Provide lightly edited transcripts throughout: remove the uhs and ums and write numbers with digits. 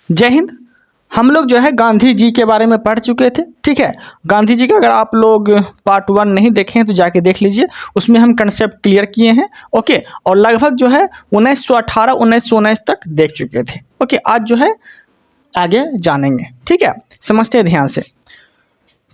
जय हिंद। हम लोग जो है गांधी जी के बारे में पढ़ चुके थे, ठीक है। गांधी जी का अगर आप लोग पार्ट 1 नहीं देखे हैं तो जाके देख लीजिए, उसमें हम कंसेप्ट क्लियर किए हैं, ओके। और लगभग जो है 1918 1919 तक देख चुके थे, ओके। आज जो है आगे जानेंगे, ठीक है। समझते हैं ध्यान से।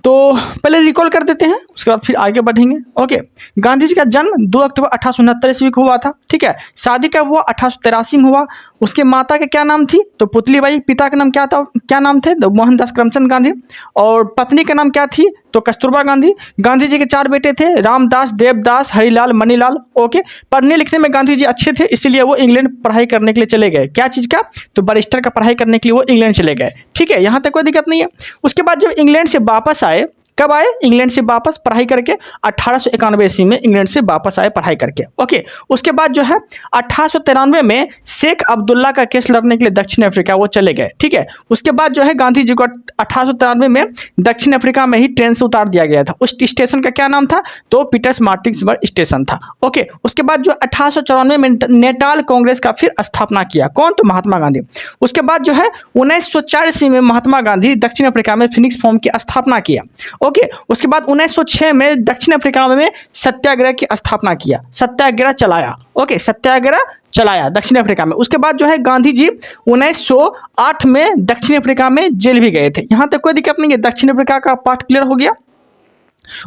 तो पहले रिकॉल कर देते हैं, उसके बाद फिर आगे बढ़ेंगे, ओके। गांधी जी का जन्म 2 अक्टूबर 1869 ईस्वी को हुआ था, ठीक है। शादी कब हुआ? 1883 में हुआ। उसके माता का क्या नाम थी? तो पुतलीबाई। पिता का नाम क्या था? क्या नाम थे? तो मोहनदास करमचंद गांधी। और पत्नी का नाम क्या थी? तो कस्तूरबा गांधी। गांधी जी के 4 बेटे थे, रामदास, देवदास, हरिलाल, मनीलाल, ओके। पढ़ने लिखने में गांधी जी अच्छे थे, इसलिए वो इंग्लैंड पढ़ाई करने के लिए चले गए। क्या चीज़ का? तो बैरिस्टर का पढ़ाई करने के लिए वो इंग्लैंड चले गए, ठीक है। यहाँ तक कोई दिक्कत नहीं है। उसके बाद जब इंग्लैंड से वापस आए, कब आए? इंग्लैंड से वापस पढ़ाई करके 1891 ईस्वी में इंग्लैंड से वापस आए पढ़ाई करके, ओके। उसके बाद जो है 1893 में शेख अब्दुल्ला का केस लड़ने के लिए दक्षिण अफ्रीका वो चले गए, ठीक है। उसके बाद जो है गांधी जी को 1893 में दक्षिण अफ्रीका में ही ट्रेन से उतार दिया गया था। उस स्टेशन का क्या नाम था? तो पीटर्समार्टिन्सबर्ग स्टेशन था, ओके। उसके बाद जो 1894 में नेटाल कांग्रेस का फिर स्थापना किया, कौन? तो महात्मा गांधी। उसके बाद जो है 1904 ईस्वी में महात्मा गांधी दक्षिण अफ्रीका में फिनिक्स फॉर्म की स्थापना किया, ओके। उसके बाद 1906 में दक्षिण अफ्रीका में सत्याग्रह की स्थापना किया, सत्याग्रह चलाया, ओके। सत्याग्रह चलाया दक्षिण अफ्रीका में। उसके बाद जो है गांधी जी 1908 में दक्षिण अफ्रीका में जेल भी गए थे। यहां तक कोई दिक्कत नहीं है, दक्षिण अफ्रीका का पार्ट क्लियर हो गया।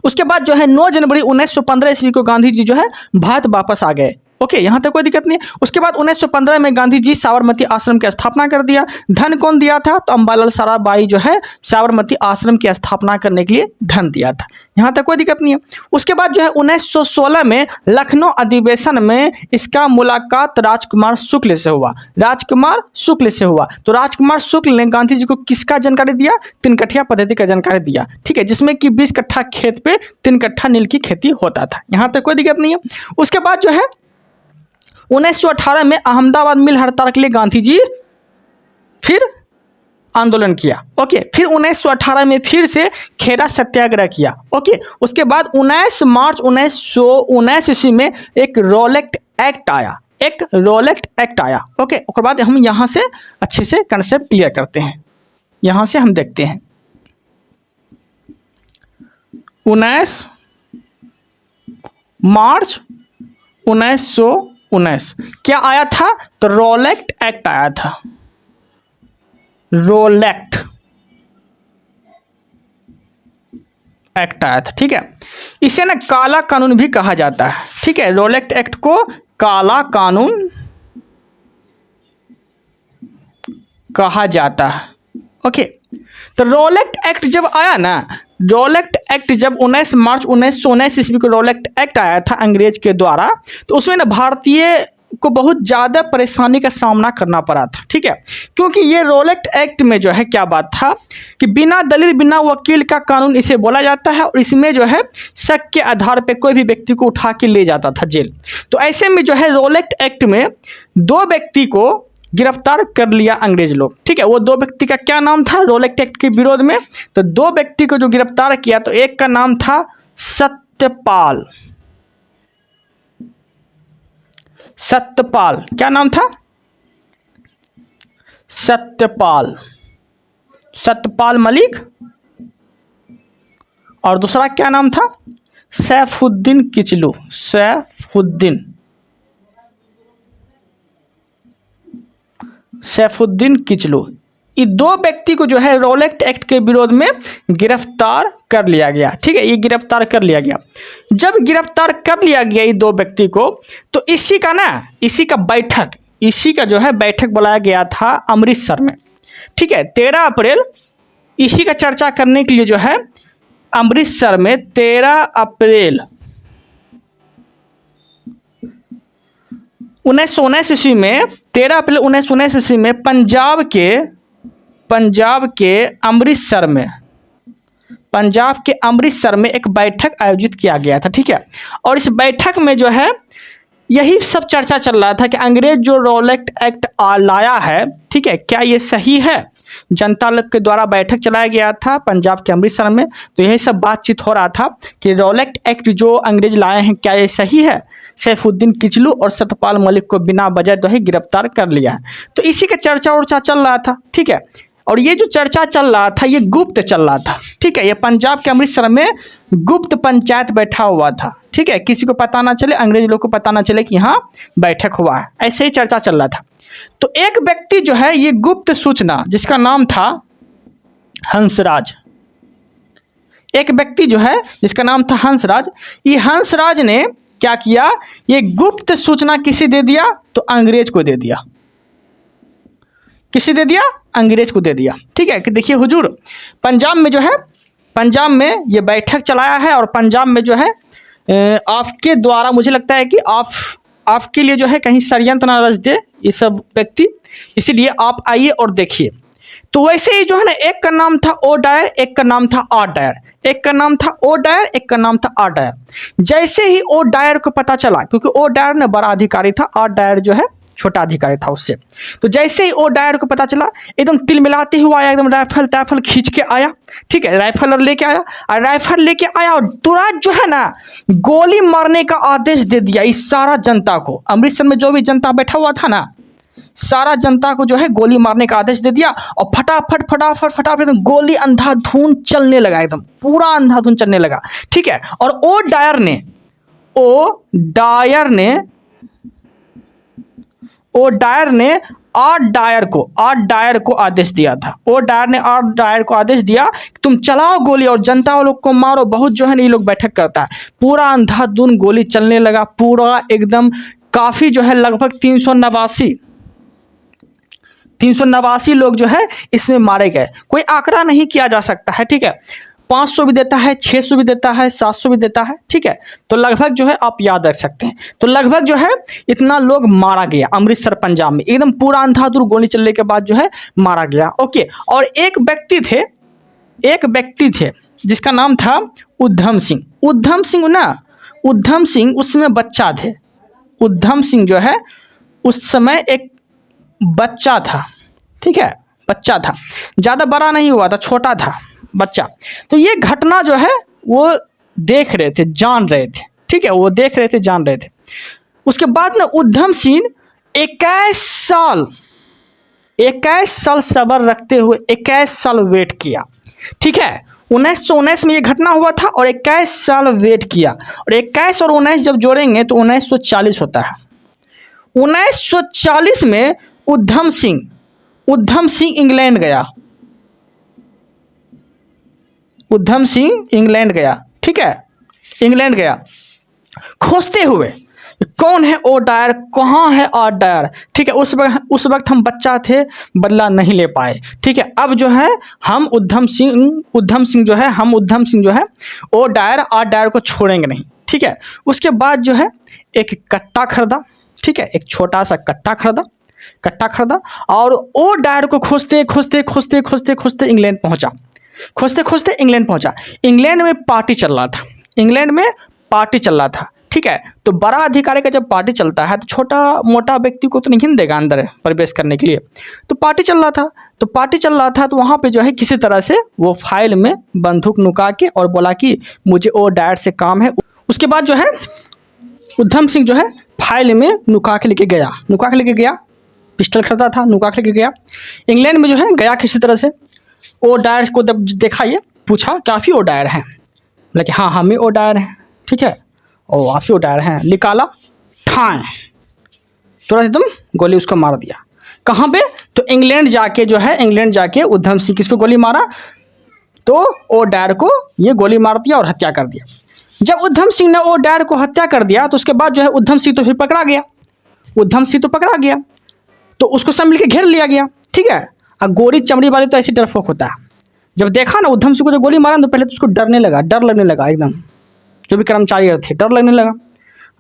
उसके बाद जो है 9 जनवरी 1915 ईस्वी को गांधी जी जो है भारत वापस आ गए, ओके। यहाँ तक कोई दिक्कत नहीं है। उसके बाद 1915 में गांधी जी साबरमती आश्रम की स्थापना कर दिया। धन कौन दिया था? तो अम्बालाल साराभाई जो है साबरमती आश्रम की स्थापना करने के लिए धन दिया था। यहाँ तक कोई दिक्कत नहीं है। उसके बाद जो है 1916 में लखनऊ अधिवेशन में इसका मुलाकात राजकुमार शुक्ल से हुआ, राजकुमार शुक्ल से हुआ। तो राजकुमार शुक्ल ने गांधी जी को किसका जानकारी दिया? 3 कठिया पद्धति का जानकारी दिया, ठीक है, जिसमें कि 20 कट्ठा खेत पे 3 कट्ठा नील की खेती होता था। यहाँ तक कोई दिक्कत नहीं है। उसके बाद जो है 1918 में अहमदाबाद मिल हड़ताल के लिए गांधी जी फिर आंदोलन किया, ओके। फिर 1918 में फिर से खेड़ा सत्याग्रह किया, ओके। उसके बाद 19 मार्च 1919 ईस्वी में एक रोलेक्ट एक्ट आया, एक रोलेक्ट एक्ट आया, ओके। उसके बाद हम यहाँ से अच्छे से कंसेप्ट क्लियर करते हैं। यहाँ से हम देखते हैं 19 मार्च 1919 क्या आया था? तो रोलेक्ट एक्ट आया था, रोलेक्ट एक्ट आया था, ठीक है। इसे ना काला कानून भी कहा जाता है, ठीक है। रोलेक्ट एक्ट को काला कानून कहा जाता है, ओके। तो रोलेक्ट एक्ट जब आया ना, रोलेक्ट एक्ट जब 19 मार्च 1919 ईस्वी को रोलेक्ट एक्ट आया था अंग्रेज के द्वारा, तो उसमें ना भारतीय को बहुत ज़्यादा परेशानी का सामना करना पड़ा था, ठीक है। क्योंकि ये रोलेक्ट एक्ट में जो है क्या बात था कि बिना दलील बिना वकील का कानून इसे बोला जाता है, और इसमें जो है शक के आधार पे कोई भी व्यक्ति को उठा के ले जाता था जेल। तो ऐसे में जो है रोलेक्ट एक्ट में 2 व्यक्ति को गिरफ्तार कर लिया अंग्रेज लोग, ठीक है। वो 2 व्यक्ति का क्या नाम था रोलेक्ट एक्ट के विरोध में? तो 2 व्यक्ति को जो गिरफ्तार किया, तो एक का नाम था सत्यपाल, सत्यपाल, क्या नाम था? सत्यपाल, सत्यपाल मलिक। और दूसरा क्या नाम था? सैफुद्दीन किचलू, सैफुद्दीन, सैफुद्दीन किचलू। ये 2 व्यक्ति को जो है रोलेक्ट एक्ट के विरोध में गिरफ्तार कर लिया गया, ठीक है। ये गिरफ्तार कर लिया गया। जब गिरफ्तार कर लिया गया ये 2 व्यक्ति को, तो इसी का जो है बैठक बुलाया गया था अमृतसर में, ठीक है। 13 अप्रैल इसी का चर्चा करने के लिए जो है अमृतसर में 13 अप्रैल 1919 ईस्वी में 13 अप्रैल 1919 ईस्वी में पंजाब के अमृतसर में एक बैठक आयोजित किया गया था, ठीक है। और इस बैठक में जो है यही सब चर्चा चल रहा था कि अंग्रेज जो रोलेक्ट एक्ट लाया है, ठीक है, क्या ये सही है? जनता लोग के द्वारा बैठक चलाया गया था पंजाब के अमृतसर में। तो यही सब बातचीत हो रहा था कि रॉलेट एक्ट जो अंग्रेज लाए हैं क्या ये सही है। सैफुद्दीन किचलू और सतपाल मलिक को बिना वजह जो है गिरफ्तार कर लिया है। तो इसी का चर्चा उर्चा चल रहा था, ठीक है। और ये जो चर्चा चल रहा था ये गुप्त चल रहा था, ठीक है। ये पंजाब के अमृतसर में गुप्त पंचायत बैठा हुआ था, ठीक है। किसी को पता ना चले, अंग्रेज लोग को पता ना चले कि हाँ बैठक हुआ है, ऐसे ही चर्चा चल रहा था। तो एक व्यक्ति जो है ये गुप्त सूचना, जिसका नाम था हंसराज, एक व्यक्ति जो है जिसका नाम था हंसराज, ये हंसराज ने क्या किया, ये गुप्त सूचना किसे दे दिया, तो अंग्रेज को दे दिया। किसे दे दिया, अंग्रेज को दे दिया, ठीक है। कि देखिए हुजूर, पंजाब में जो है, पंजाब में ये बैठक चलाया है और पंजाब में जो है आपके द्वारा मुझे लगता है कि आपके लिए जो है कहीं षड्यंत्र ना रच दे ये सब व्यक्ति, इसीलिए आप आइए और देखिए। तो वैसे ही जो है ना, एक का नाम था ओ डायर, एक का नाम था आर डायर, एक का नाम था ओ डायर, एक का नाम था आर डायर। जैसे ही ओ डायर को पता चला, क्योंकि ओ डायर ने बड़ा अधिकारी था, आर डायर जो है छोटा अधिकारी था उससे। तो जैसे ही ओ डायर को पता चला, एकदम तिलमिलाते हुआ आया, एकदम राइफल खींच के आया, ठीक है। राइफल और लेके आया, और राइफल लेके आया और तुरंत जो है ना गोली मारने का आदेश दे दिया इस सारा जनता को। अमृतसर में जो भी जनता बैठा हुआ था ना, सारा जनता को जो है गोली मारने का आदेश दे दिया। और फटाफट एकदम गोली अंधाधुंध चलने लगा, एकदम पूरा अंधाधुंध चलने लगा, ठीक है। और ओ डायर ने आर डायर को आदेश दिया था। ओ डायर ने आर डायर को आदेश दिया कि तुम चलाओ गोली और जनता लोग को मारो। बहुत जो है ना ये लोग बैठक करता है, पूरा अंधाधुंध गोली चलने लगा, पूरा एकदम काफ़ी जो है लगभग 389 लोग जो है इसमें मारे गए। कोई आंकड़ा नहीं किया जा सकता है, ठीक है। 500 भी देता है, 600 भी देता है, 700 भी देता है, ठीक है। तो लगभग जो है आप याद रख सकते हैं। तो लगभग जो है इतना लोग मारा गया अमृतसर पंजाब में, एकदम पूरा अंधाधुंध गोली चलने के बाद जो है मारा गया, ओके। और एक व्यक्ति थे जिसका नाम था उधम सिंह उसमें बच्चा थे। उधम सिंह जो है उस समय एक बच्चा था, ठीक है, बच्चा था, ज़्यादा बड़ा नहीं हुआ था, छोटा था बच्चा। तो ये घटना जो है वो देख रहे थे, जान रहे थे, ठीक है, वो देख रहे थे, जान रहे थे। उसके बाद ना उधम सिंह 21 साल सब्र रखते हुए 21 साल वेट किया, ठीक है। 1919 में ये घटना हुआ था और 21 साल वेट किया, और 21 और 19 जब जोड़ेंगे तो 1940 होता है। 1940 में उधम सिंह इंग्लैंड गया, उधम सिंह इंग्लैंड गया, ठीक है, इंग्लैंड गया खोजते हुए कौन है ओ डायर, कहाँ है आर डायर, ठीक है। उस वक्त हम बच्चा थे, बदला नहीं ले पाए, ठीक है। अब जो है हम उधम सिंह जो है ओ डायर आर डायर को छोड़ेंगे नहीं, ठीक है। उसके बाद जो है एक कट्टा खरीदा, ठीक है, एक छोटा सा कट्टा खरीदा और ओ डायर को खोजते इंग्लैंड पहुंचा, इंग्लैंड में पार्टी चल रहा था, ठीक है। तो बड़ा अधिकारी का जब पार्टी चलता है तो छोटा मोटा व्यक्ति को तो नहीं देगा अंदर प्रवेश करने के लिए। तो पार्टी चल रहा था तो वहाँ पे जो है किसी तरह से वो फाइल में बंदूक नुका के और बोला कि मुझे ओ डायर से काम है। उसके बाद जो है उधम सिंह जो है फाइल में नुका के लेके गया, पिस्टल खरीदा था, नुका के लेके गया इंग्लैंड में जो है गया। किसी तरह से ओ डायर को जब देखा, ये पूछा काफ़ी ओ डायर हैं, बोला कि हाँ हम ही ओ डायर हैं, ठीक है, ओ आप ही ओ डायर हैं। निकाला, ठाएँ, तुरंत एकदम गोली उसको मार दिया। कहाँ पे, तो इंग्लैंड जाके उधम सिंह किसको गोली मारा, तो ओ डायर को ये गोली मार दिया और हत्या कर दिया। जब उधम सिंह ने ओ डायर को हत्या कर दिया तो उसके बाद जो है उधम सिंह तो फिर पकड़ा गया, तो उसको सब मिलकर घेर लिया गया, ठीक है। और गोरी चमड़ी वाले तो ऐसे डरपोक होता है। जब देखा ना उधम सिंह को जब गोली मारा तो पहले तो उसको डर लगने लगा एकदम, जो भी कर्मचारी थे डर लगने लगा,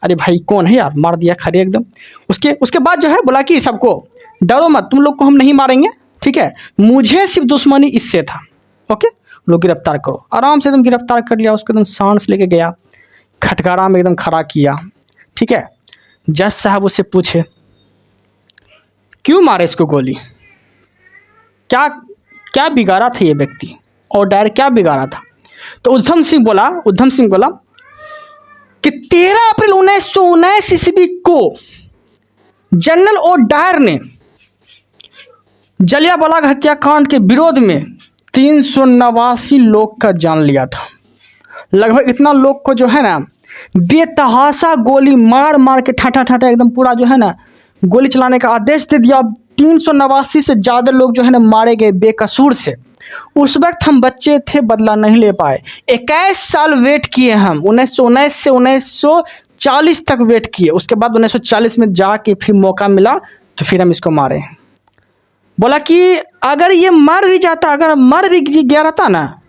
अरे भाई कौन है यार, मार दिया खड़े एकदम। उसके बाद जो है बोला कि सबको डरो मत, तुम लोग को हम नहीं मारेंगे, ठीक है, मुझे सिर्फ दुश्मनी इससे था, ओके, लोग गिरफ्तार करो। आराम से एकदम गिरफ्तार कर लिया उसको, एकदम सांस लेके गया, खटकारा में एकदम खड़ा किया, ठीक है। जज साहब उससे पूछे क्यों मारे इसको गोली, क्या क्या बिगाड़ा था ये व्यक्ति, और डायर क्या बिगाड़ा था? तो उधम सिंह बोला कि 13 अप्रैल 1919 ईस्वी को जनरल ओ डायर ने जलियांवाला बाग हत्याकांड के विरोध में 389 लोग का जान लिया था। लगभग इतना लोग को जो है ना बेतहाशा गोली मार मार के ठाठा एकदम पूरा जो है ना गोली चलाने का आदेश दे दिया। 389 से ज़्यादा लोग जो है ना मारे गए बेकसूर से। उस वक्त हम बच्चे थे, बदला नहीं ले पाए। 21 साल वेट किए हम, 1919 से 1940 तक वेट किए। उसके बाद 1940 में जाके फिर मौका मिला तो फिर हम इसको मारे। बोला कि अगर ये मर भी जाता, अगर मर भी गया रहता ना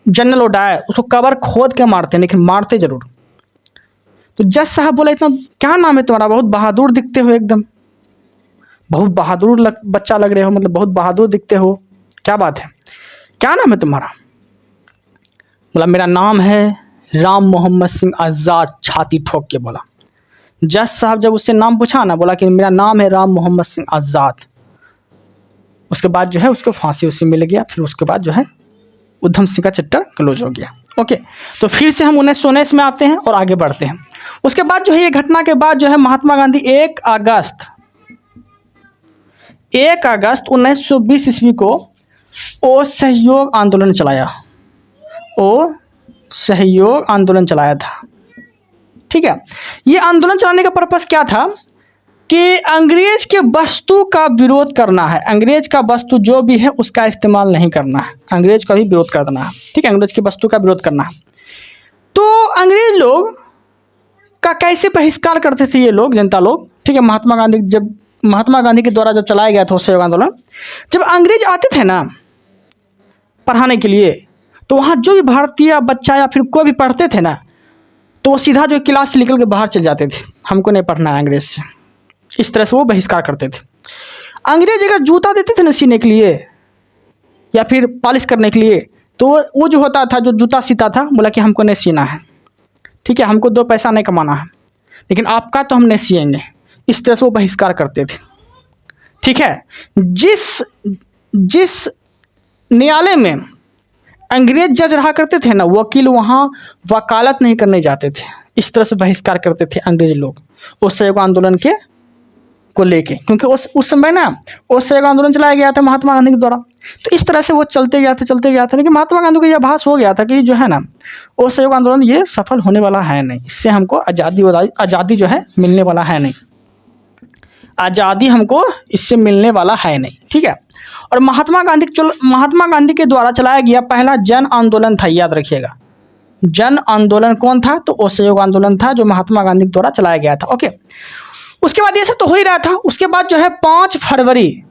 जनरल ओ डायर, उसको कबर खोद के मारते, लेकिन मारते जरूर। तो जज साहब बोला इतना क्या नाम है तुम्हारा, बहुत बहादुर दिखते हो, एकदम बहुत बहादुर बच्चा लग रहे हो, मतलब बहुत बहादुर दिखते हो, क्या बात है, क्या नाम है तुम्हारा? बोला मेरा नाम है राम मोहम्मद सिंह आज़ाद। छाती ठोक के बोला। जज साहब जब उससे नाम पूछा ना, बोला कि मेरा नाम है राम मोहम्मद सिंह आज़ाद। उसके बाद जो है उसको फांसी उसी मिल गया। फिर उसके बाद जो है उधम सिंह का चैप्टर क्लोज हो गया। ओके, तो फिर से हम 1919 में आते हैं और आगे बढ़ते हैं। उसके बाद जो है ये घटना के बाद जो है महात्मा गांधी 1 अगस्त 1920 ईस्वी को असहयोग आंदोलन चलाया। असहयोग आंदोलन चलाया था। ठीक है, ये आंदोलन चलाने का पर्पस क्या था कि अंग्रेज के वस्तु का विरोध करना है। अंग्रेज का वस्तु जो भी है उसका इस्तेमाल नहीं करना है, अंग्रेज का भी विरोध करना है। ठीक है, अंग्रेज की वस्तु का विरोध करना है। तो अंग्रेज लोग का कैसे बहिष्कार करते थे ये लोग, जनता लोग? ठीक है, महात्मा गांधी के द्वारा जब चलाया गया था असहयोग आंदोलन, जब अंग्रेज आते थे ना पढ़ाने के लिए, तो वहाँ जो भी भारतीय बच्चा या फिर कोई भी पढ़ते थे ना, तो वो सीधा जो क्लास से निकल के बाहर चले जाते थे, हमको नहीं पढ़ना है अंग्रेज से। इस तरह से वो बहिष्कार करते थे। अंग्रेज अगर जूता देते थे ना सीने के लिए या फिर पॉलिश करने के लिए, तो वो जो होता था, जो जूता सीता था, बोला कि हमको नहीं सीना है। ठीक है, हमको 2 पैसा नहीं कमाना है, लेकिन आपका तो हम नहीं सिएंगे। इस तरह से वो बहिष्कार करते थे। ठीक है, जिस न्यायालय में अंग्रेज जज रहा करते थे ना, वकील वहाँ वकालत नहीं करने जाते थे। इस तरह से बहिष्कार करते थे अंग्रेज लोग उस सहयोग आंदोलन को लेके, क्योंकि उस समय ना उस सहयोग आंदोलन चलाया गया था महात्मा गांधी के द्वारा। तो इस तरह से वो चलते गया था, लेकिन महात्मा गांधी को यह आभास हो गया था कि जो है ना वो सहयोग आंदोलन ये सफल होने वाला है नहीं, इससे हमको आज़ादी जो है मिलने वाला है नहीं, आज़ादी हमको इससे मिलने वाला है नहीं। ठीक है, और महात्मा गांधी के द्वारा चलाया गया पहला जन आंदोलन था, याद रखिएगा। जन आंदोलन कौन था? तो असहयोग आंदोलन था, जो महात्मा गांधी के द्वारा चलाया गया था। ओके, उसके बाद ये सब तो हो ही रहा था। उसके बाद जो है 5 फरवरी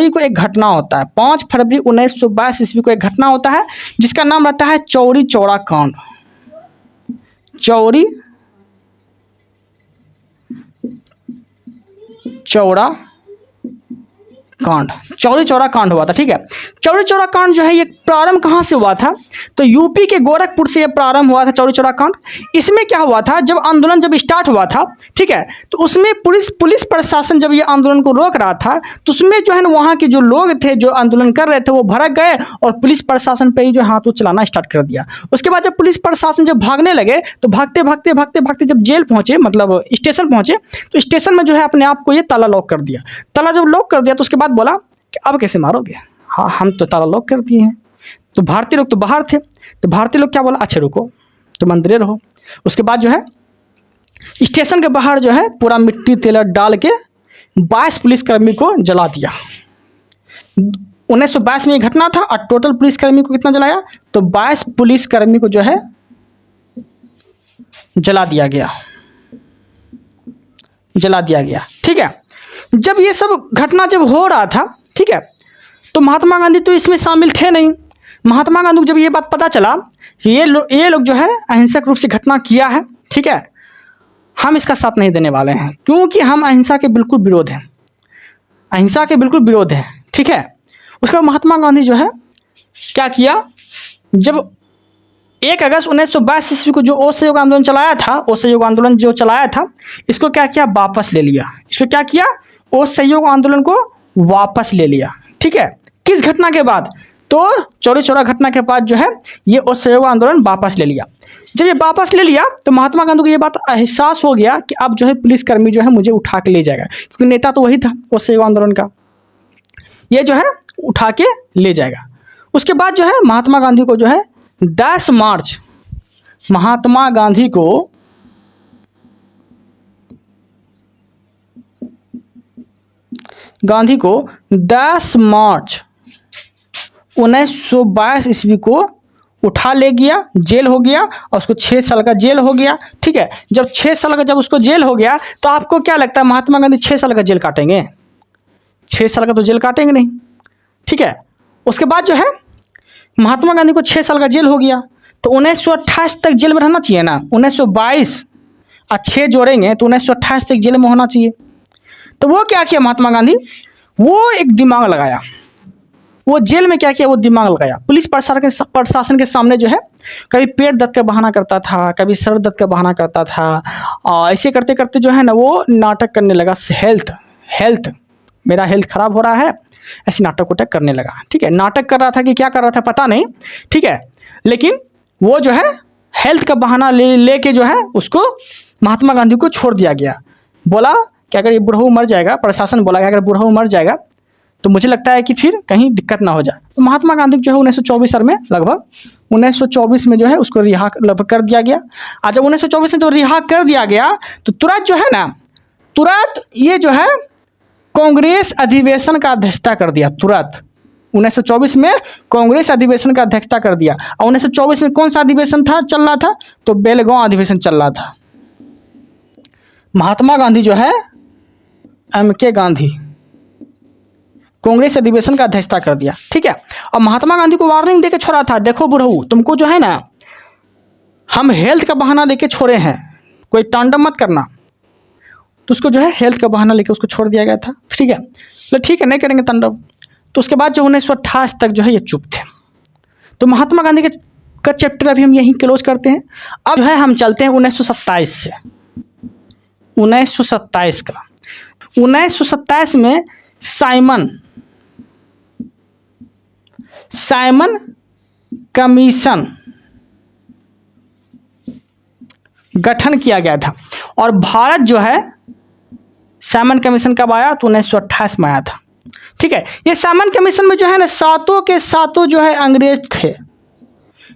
को एक घटना होता है। 5 फरवरी 1922 ईस्वी को एक घटना होता है जिसका नाम रहता है चौरी चौरा कांड। चौरी चौरा कांड हुआ था। ठीक है, चौरी चौरा कांड जो है ये प्रारंभ कहाँ से हुआ था? तो यूपी के गोरखपुर से ये प्रारंभ हुआ था चौरी चौरा कांड। इसमें क्या हुआ था, जब आंदोलन स्टार्ट हुआ था, ठीक है, तो उसमें पुलिस प्रशासन जब ये आंदोलन को रोक रहा था, तो उसमें जो है ना वहाँ के जो लोग थे जो आंदोलन कर रहे थे वो भड़क गए और पुलिस प्रशासन पर ही जो हाथ चलाना स्टार्ट कर दिया। उसके बाद जब पुलिस प्रशासन जब भागने लगे, तो भागते जब जेल पहुँचे, मतलब स्टेशन पहुँचे, तो स्टेशन में जो है अपने आप को ये ताला लॉक कर दिया। ताला जब लॉक कर दिया तो उसके बाद बोला कि अब कैसे मारोगे? हाँ, हम तो ताला लॉक कर दिए हैं। तो भारतीय लोग तो बाहर थे, तो भारतीय लोग क्या बोला, अच्छा रुको, तुम अंदर रहो। उसके बाद जो है स्टेशन के बाहर जो है पूरा मिट्टी तेल डाल के 22 पुलिसकर्मी को जला दिया। 1922 में ये घटना था और टोटल पुलिसकर्मी को कितना जलाया? तो 22 पुलिसकर्मी को जो है जला दिया गया। ठीक है, जब ये सब घटना जब हो रहा था, ठीक है, तो महात्मा गांधी तो इसमें शामिल थे नहीं। महात्मा गांधी को जब ये बात पता चला कि ये लोग जो है अहिंसक रूप से घटना किया है, ठीक है, हम इसका साथ नहीं देने वाले हैं, क्योंकि हम अहिंसा के बिल्कुल विरोध हैं। ठीक है, उसके बाद महात्मा गांधी जो है क्या किया, जब 1 अगस्त 1922 ईस्वी को जो असहयोग आंदोलन चलाया था, इसको क्या किया, वापस ले लिया। इसको क्या किया, असहयोग आंदोलन को वापस ले लिया। ठीक है, किस घटना के बाद? तो चौरी चौरा घटना के बाद जो है ये असहयोग आंदोलन वापस ले लिया। जब ये वापस ले लिया तो महात्मा गांधी को ये बात एहसास हो गया कि अब जो है पुलिसकर्मी जो है मुझे उठा के ले जाएगा, क्योंकि नेता तो वही था असहयोग आंदोलन का, ये जो है उठा के ले जाएगा। उसके बाद जो है महात्मा गांधी को जो है 10 मार्च महात्मा गांधी को 10 मार्च 1922 ईस्वी को उठा ले गया, जेल हो गया और उसको 6 साल का जेल हो गया। ठीक है, जब 6 साल का जब उसको जेल हो गया तो आपको क्या लगता है महात्मा गांधी 6 साल का जेल काटेंगे? 6 साल का तो जेल काटेंगे नहीं। ठीक है, उसके बाद जो है महात्मा गांधी को 6 साल का जेल हो गया तो 1928 तक जेल में रहना चाहिए ना। 1922 और 6 जोड़ेंगे तो 1928 तक जेल में होना चाहिए। तो वो क्या किया महात्मा गांधी, वो एक दिमाग लगाया। वो जेल में क्या किया, वो दिमाग लगाया। पुलिस प्रशासन के सामने जो है कभी पेट दर्द का बहाना करता था, कभी सर दर्द का बहाना करता था, और ऐसे करते करते जो है ना वो नाटक करने लगा। हेल्थ मेरा हेल्थ खराब हो रहा है, ऐसे नाटक उटक करने लगा। ठीक है, नाटक कर रहा था कि क्या कर रहा था पता नहीं। ठीक है, लेकिन वो जो है हेल्थ का बहाना ले के जो है उसको महात्मा गांधी को छोड़ दिया गया। बोला कि अगर ये बुढ़ऊ मर जाएगा, प्रशासन बोला कि अगर बुढ़ऊ मर जाएगा तो मुझे लगता है कि फिर कहीं दिक्कत ना हो जाए। तो महात्मा गांधी जो है 1924 साल में लगभग 1924 में जो है उसको रिहा लगभग कर दिया गया। और जब 1924 में जो रिहा कर दिया गया तो तुरंत जो है ना, तुरंत ये जो है कांग्रेस अधिवेशन का अध्यक्षता कर दिया। तुरंत 1924 में कांग्रेस अधिवेशन का अध्यक्षता कर दिया। और 1924 में कौन सा अधिवेशन था चल रहा था, तो बेलगांव अधिवेशन चल रहा था। महात्मा गांधी जो है MK गांधी कांग्रेस अधिवेशन का अध्यक्षता कर दिया। ठीक है, और महात्मा गांधी को वार्निंग देके छोड़ा था, देखो बुढ़ऊ तुमको जो है ना हम हेल्थ का बहाना देके छोड़े हैं, कोई तांडव मत करना। तो उसको जो है हेल्थ का बहाना लेके उसको छोड़ दिया गया था। ठीक है, तो ठीक है नहीं करेंगे तांडव। तो उसके बाद जो 1928 तक जो है ये चुप थे। तो महात्मा गांधी का चैप्टर अभी हम यहीं क्लोज करते हैं। अब जो है हम चलते हैं 1927 से 1927 का। 1927 में साइमन कमीशन गठन किया गया था। और भारत जो है साइमन कमीशन कब आया, तो 1928 में आया था। ठीक है, ये साइमन कमीशन में जो है ना सातों के सातों जो है अंग्रेज थे।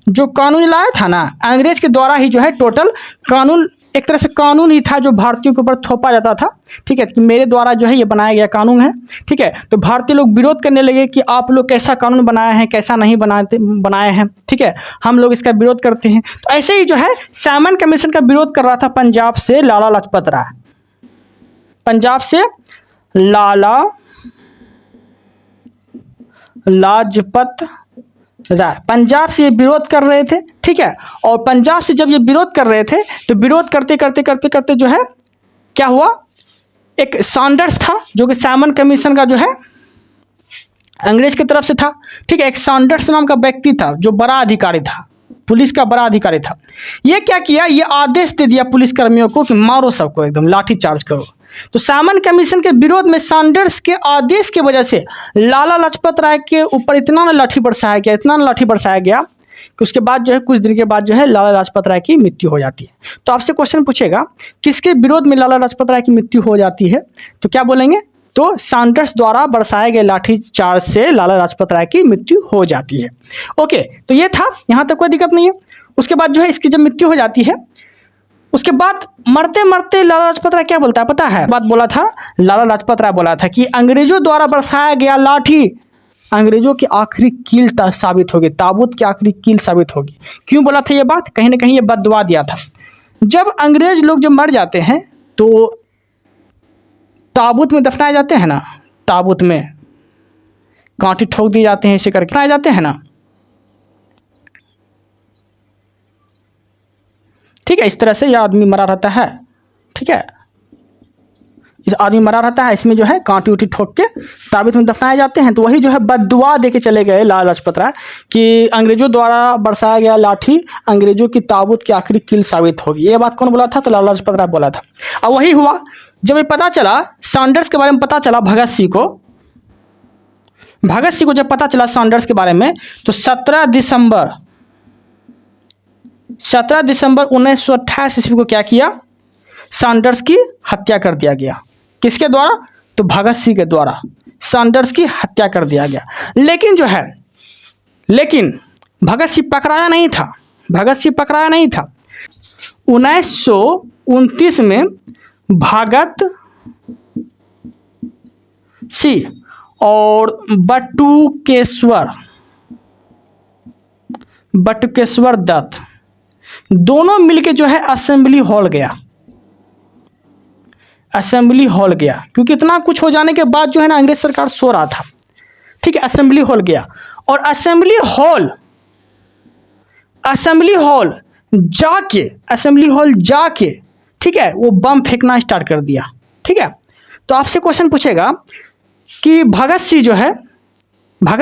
जो कानून लाया था ना अंग्रेज के द्वारा ही जो है टोटल कानून, एक तरह से कानून ही था जो भारतीयों के ऊपर थोपा जाता था। ठीक है, कि मेरे द्वारा जो है ये बनाया गया कानून है। ठीक है, तो भारतीय लोग विरोध करने लगे कि आप लोग कैसा कानून बनाए हैं, कैसा नहीं बनाए हैं। ठीक है, हम लोग इसका विरोध करते हैं। तो ऐसे ही जो है साइमन कमीशन का विरोध कर रहा था पंजाब से लाला लाजपत राय। पंजाब से लाला लाजपत राय पंजाब से ये विरोध कर रहे थे। ठीक है, और पंजाब से जब ये विरोध कर रहे थे तो विरोध करते करते करते करते जो है क्या हुआ, एक सैंडर्स था जो कि साइमन कमीशन का जो है अंग्रेज की तरफ से था। ठीक है, एक सैंडर्स नाम का व्यक्ति था जो बड़ा अधिकारी था, पुलिस का बड़ा अधिकारी था। ये क्या किया, ये आदेश दे दिया पुलिस कर्मियों को कि मारो सबको, एकदम लाठी चार्ज करो। तो साइमन कमीशन के विरोध में सैंडर्स के आदेश की वजह से लाला लाजपत राय के ऊपर इतना लाठी बरसाया गया कि उसके बाद जो है कुछ दिन के बाद जो है लाला लाजपत राय की मृत्यु हो जाती है। तो आपसे क्वेश्चन पूछेगा किसके विरोध में लाला लाजपत राय की मृत्यु हो जाती है, तो क्या बोलेंगे, तो सैंडर्स द्वारा बरसाए गए लाठी चार्ज से लाला लाजपत राय की मृत्यु हो जाती है। ओके, तो ये था, यहाँ तक कोई दिक्कत नहीं है। उसके बाद जो है इसकी जब मृत्यु हो जाती है उसके बाद मरते मरते लाला लाजपत राय क्या बोलता है पता है, बात बोला था लाला लाजपत राय बोला था कि अंग्रेजों द्वारा बरसाया गया लाठी अंग्रेजों की आखिरी कील साबित होगी, ताबूत की आखिरी कील साबित होगी। क्यों बोला था ये बात, कहीं ना कहीं ये बददुआ दिया था। जब अंग्रेज लोग जब मर जाते हैं तो ताबूत में दफनाए जाते हैं ना, ताबूत में कांटे ठोक दिए जाते हैं, ऐसे करके दफनाए जाते हैं ना। ठीक है, इस तरह से यह आदमी मरा रहता है। ठीक है, इस आदमी मरा रहता है, इसमें जो है कांटी उठी ठोक के ताबूत में दफनाए जाते हैं। तो वही जो है बददुआ दे के चले गए लाला लाजपत राय कि अंग्रेजों द्वारा बरसाया गया लाठी अंग्रेजों की ताबूत की आखिरी कील साबित होगी। ये बात कौन बोला था, तो लाला लाजपत राय बोला था। और वही हुआ। जब ये पता चला, सैंडर्स के बारे में पता चला भगत सिंह को, भगत सिंह को जब पता चला सैंडर्स के बारे में, तो 17 दिसंबर 1928 ईस्वी को क्या किया, सैंडर्स की हत्या कर दिया गया। किसके द्वारा, तो भगत सिंह के द्वारा सैंडर्स की हत्या कर दिया गया। लेकिन भगत सिंह पकड़ाया नहीं था। 1929 में भगत सिंह और बटुकेश्वर दत्त दोनों मिलके जो है असेंबली हॉल गया, क्योंकि इतना कुछ हो जाने के बाद जो है ना अंग्रेज सरकार सो रहा था। ठीक है, असेंबली हॉल गया और असेंबली हॉल जाके ठीक है वो बम फेंकना स्टार्ट कर दिया। ठीक है, तो आपसे क्वेश्चन पूछेगा कि भगत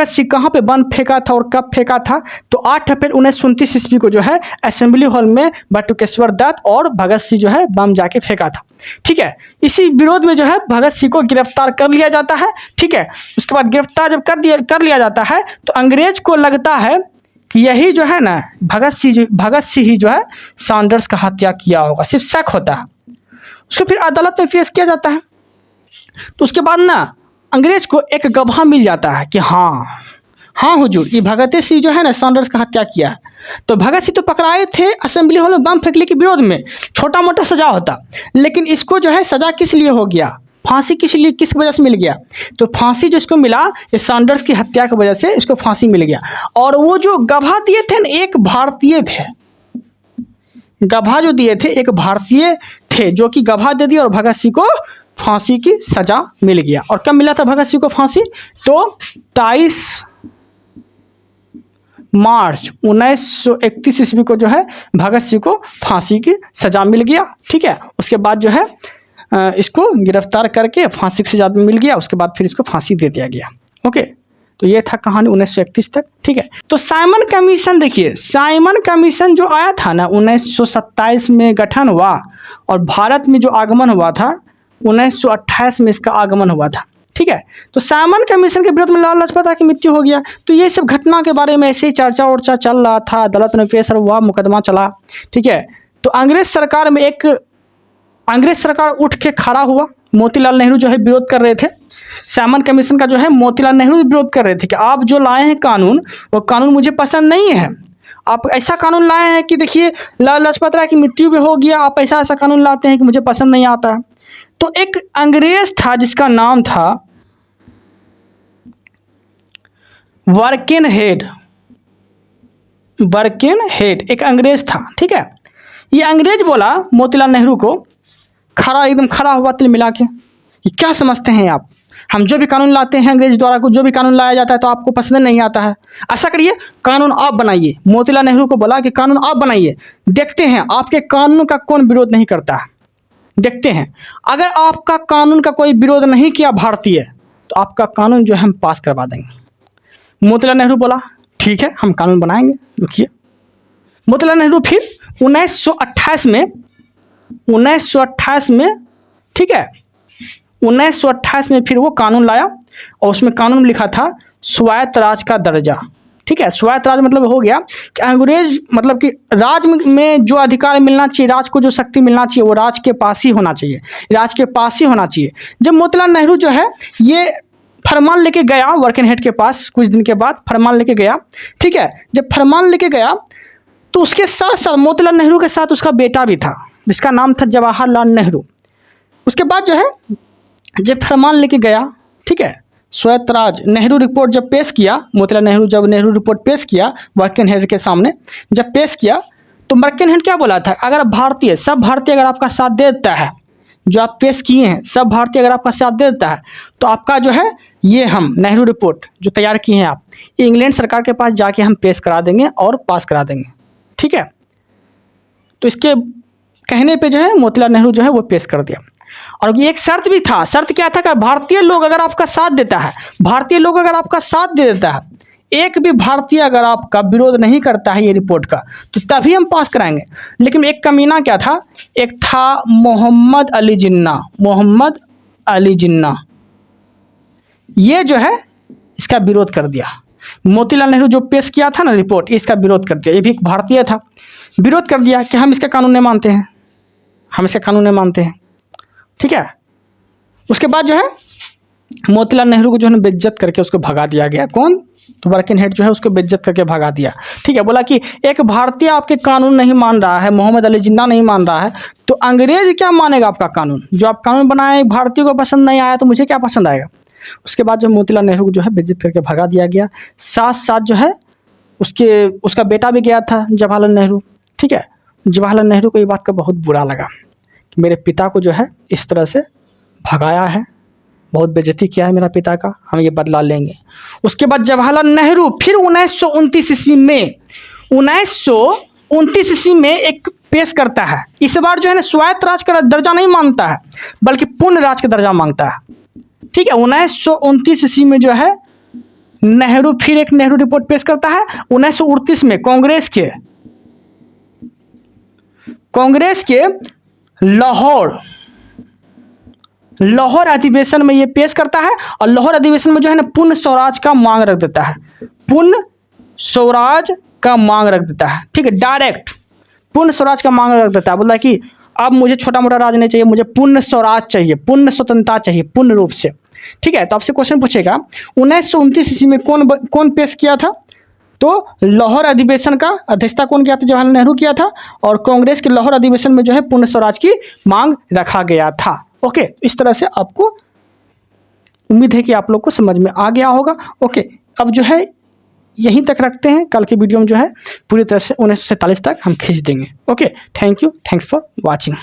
सिंह कहाँ पे बम फेंका था और कब फेंका था, तो 8 अप्रैल 1929 ईस्वी को जो है असेंबली हॉल में बटुकेश्वर दत्त और भगत सिंह जो है बम जाके फेंका था। ठीक है, इसी विरोध में जो है भगत सिंह को गिरफ्तार कर लिया जाता है। ठीक है, उसके बाद गिरफ्तार जब कर लिया जाता है तो अंग्रेज को लगता है कि यही जो है ना भगत सिंह ही जो है सैंडर्स का हत्या किया होगा, सिर्फ शक होता है। उसको फिर अदालत में पेश किया जाता है। तो उसके बाद ना अंग्रेज को एक गवाह मिल जाता है कि हाँ हुजूर, ये भगत सिंह जो है ना सैंडर्स का हत्या किया है। तो भगत सिंह तो पकड़ाए थे असेंबली हॉल में बम फेंकने के विरोध में, छोटा मोटा सजा होता, लेकिन इसको जो है सजा किस लिए हो गया, फांसी किस वजह से मिल गया, तो फांसी जो इसको मिला ये सैंडर्स की हत्या की वजह से इसको फांसी मिल गया। और वो जो गवाह दिए थे ना एक भारतीय थे, गवाह जो दिए थे एक भारतीय थे, जो कि गवाह दे दिया और भगत सिंह को फांसी की सजा मिल गया। और कब मिला था भगत सिंह को फांसी, तो 23 मार्च 1931 ईस्वी को जो है भगत सिंह को फांसी की सजा मिल गया। ठीक है, उसके बाद जो है इसको गिरफ्तार करके फांसी की सजा मिल गया, उसके बाद फिर इसको फांसी दे दिया गया। ओके, तो ये था कहानी 1931 तक। ठीक है, तो साइमन कमीशन देखिए, साइमन कमीशन जो आया था ना 1927 में गठन हुआ और भारत में जो आगमन हुआ था 1928 में इसका आगमन हुआ था। ठीक है, तो साइमन कमीशन के विरोध में लाला लाजपत राय की मृत्यु हो गया। तो ये सब घटना के बारे में ऐसे ही चर्चा चल रहा था, अदालत में पेश हुआ, मुकदमा चला। ठीक है, तो अंग्रेज सरकार उठ के खड़ा हुआ। मोतीलाल नेहरू जो है विरोध कर रहे थे, साइमन कमीशन का जो है मोतीलाल नेहरू भी विरोध कर रहे थे कि आप जो लाए हैं कानून, वो कानून मुझे पसंद नहीं है। आप ऐसा कानून लाए हैं कि देखिए लाला लाजपत राय की मृत्यु भी हो गया, आप ऐसा कानून लाते हैं कि मुझे पसंद नहीं आता है। तो एक अंग्रेज था जिसका नाम था बर्किनहेड, एक अंग्रेज था। ठीक है, ये अंग्रेज बोला मोतीलाल नेहरू को, एकदम खड़ा हुआ तिल मिला के, ये क्या समझते हैं आप, हम जो भी कानून लाते हैं अंग्रेज द्वारा जो भी कानून लाया जाता है तो आपको पसंद नहीं आता है, ऐसा करिए कानून आप बनाइए। मोतीलाल नेहरू को बोला कि कानून आप बनाइए, देखते हैं आपके कानून का कौन विरोध नहीं करता है, देखते हैं। अगर आपका कानून का कोई विरोध नहीं किया भारतीय, तो आपका कानून जो है हम पास करवा देंगे। मोतीलाल नेहरू बोला ठीक है हम कानून बनाएंगे। देखिए मोतीलाल नेहरू फिर 1928 में ठीक है 1928 में फिर वो कानून लाया और उसमें कानून लिखा था स्वायत्त राज का दर्जा। ठीक है, स्वायत्त राज मतलब हो गया कि अंग्रेज मतलब कि राज में जो अधिकार मिलना चाहिए, राज को जो शक्ति मिलना चाहिए वो राज के पास ही होना चाहिए, राज के पास ही होना चाहिए। जब मोतीलाल नेहरू जो है ये फरमान लेके गया बर्किनहेड के पास, कुछ दिन के बाद फरमान लेके गया। ठीक है, जब फरमान लेके गया तो उसके साथ साथ मोतीलाल नेहरू के साथ उसका बेटा भी था जिसका नाम था जवाहरलाल नेहरू। उसके बाद जो है जब फरमान लेके गया, ठीक है, स्वायत्त राज नेहरू रिपोर्ट जब पेश किया, मोतीलाल नेहरू जब नेहरू रिपोर्ट पेश किया बर्किनहेड के सामने, जब पेश किया तो बर्किनहेड क्या बोला था, अगर भारतीय सब भारतीय अगर आपका साथ दे देता है, जो आप पेश किए हैं सब भारतीय अगर आपका साथ दे देता है तो आपका जो है ये हम नेहरू रिपोर्ट जो तैयार किए हैं आप इंग्लैंड सरकार के पास जाके हम पेश करा देंगे और पास करा देंगे। ठीक है, तो इसके कहने पे जो है मोतीलाल नेहरू जो है वो पेश कर दिया। और ये एक शर्त भी था, शर्त क्या था कि भारतीय लोग अगर आपका साथ देता है, भारतीय लोग अगर आपका साथ दे देता है, एक भी भारतीय अगर आपका विरोध नहीं करता है ये रिपोर्ट का, तो तभी हम पास कराएंगे। लेकिन एक कमीना क्या था, एक था मोहम्मद अली जिन्ना, ये जो है इसका विरोध कर दिया। मोतीलाल नेहरू जो पेश किया था ना रिपोर्ट, इसका विरोध कर दिया। ये भी एक भारतीय था, विरोध कर दिया कि हम इसका कानून नहीं मानते हैं, हम इसका कानून नहीं मानते हैं। ठीक है, उसके बाद जो है मोतीलाल नेहरू को जो है बेइज्जत करके उसको भगा दिया गया। कौन? तो बर्किनहेड जो है उसको बेइज्जत करके भगा दिया। ठीक है, बोला कि एक भारतीय आपके कानून नहीं मान रहा है, मोहम्मद अली जिन्ना नहीं मान रहा है, तो अंग्रेज क्या मानेगा आपका कानून? जो आप कानून बनाए भारतीय को पसंद नहीं आया तो मुझे क्या पसंद आएगा? उसके बाद जो मोतीलाल नेहरू को जो है बेइज्जत करके भगा दिया गया। साथ साथ जो है उसका बेटा भी गया था जवाहरलाल नेहरू। ठीक है, जवाहरलाल नेहरू को ये बात का बहुत बुरा लगा कि मेरे पिता को जो है इस तरह से भगाया है, बहुत बेइज्जती किया है मेरा पिता का, हम ये बदला लेंगे। उसके बाद जवाहरलाल नेहरू फिर 1929 ईस्वी में 1929 ईस्वी में एक पेश करता है। इस बार जो है ना स्वायत्त राज्य का दर्जा नहीं मांगता है, बल्कि पूर्ण राज्य का दर्जा मांगता है। ठीक है, 1929 ईस्वी में जो है नेहरू फिर एक नेहरू रिपोर्ट पेश करता है। 1938 में कांग्रेस के लाहौर अधिवेशन में ये पेश करता है, और लाहौर अधिवेशन में जो है ना पूर्ण स्वराज का मांग रख देता है, पूर्ण स्वराज का मांग रख देता है। ठीक है, डायरेक्ट पूर्ण स्वराज का मांग रख देता है। बोला कि अब मुझे छोटा मोटा राज नहीं चाहिए, मुझे पूर्ण स्वराज चाहिए, पूर्ण स्वतंत्रता चाहिए, पूर्ण रूप से। ठीक है, तो आपसे क्वेश्चन पूछेगा 1929 ईस्वी में कौन पेश किया था? तो लाहौर अधिवेशन का अध्यक्षता कौन किया था? जवाहरलाल नेहरू किया था, और कांग्रेस के लाहौर अधिवेशन में जो है पूर्ण स्वराज की मांग रखा गया था। ओके, इस तरह से आपको उम्मीद है कि आप लोग को समझ में आ गया होगा। ओके, अब जो है यहीं तक रखते हैं, कल के वीडियो में जो है पूरी तरह से 1947 तक हम खींच देंगे। Okay, thank you, thanks for watching.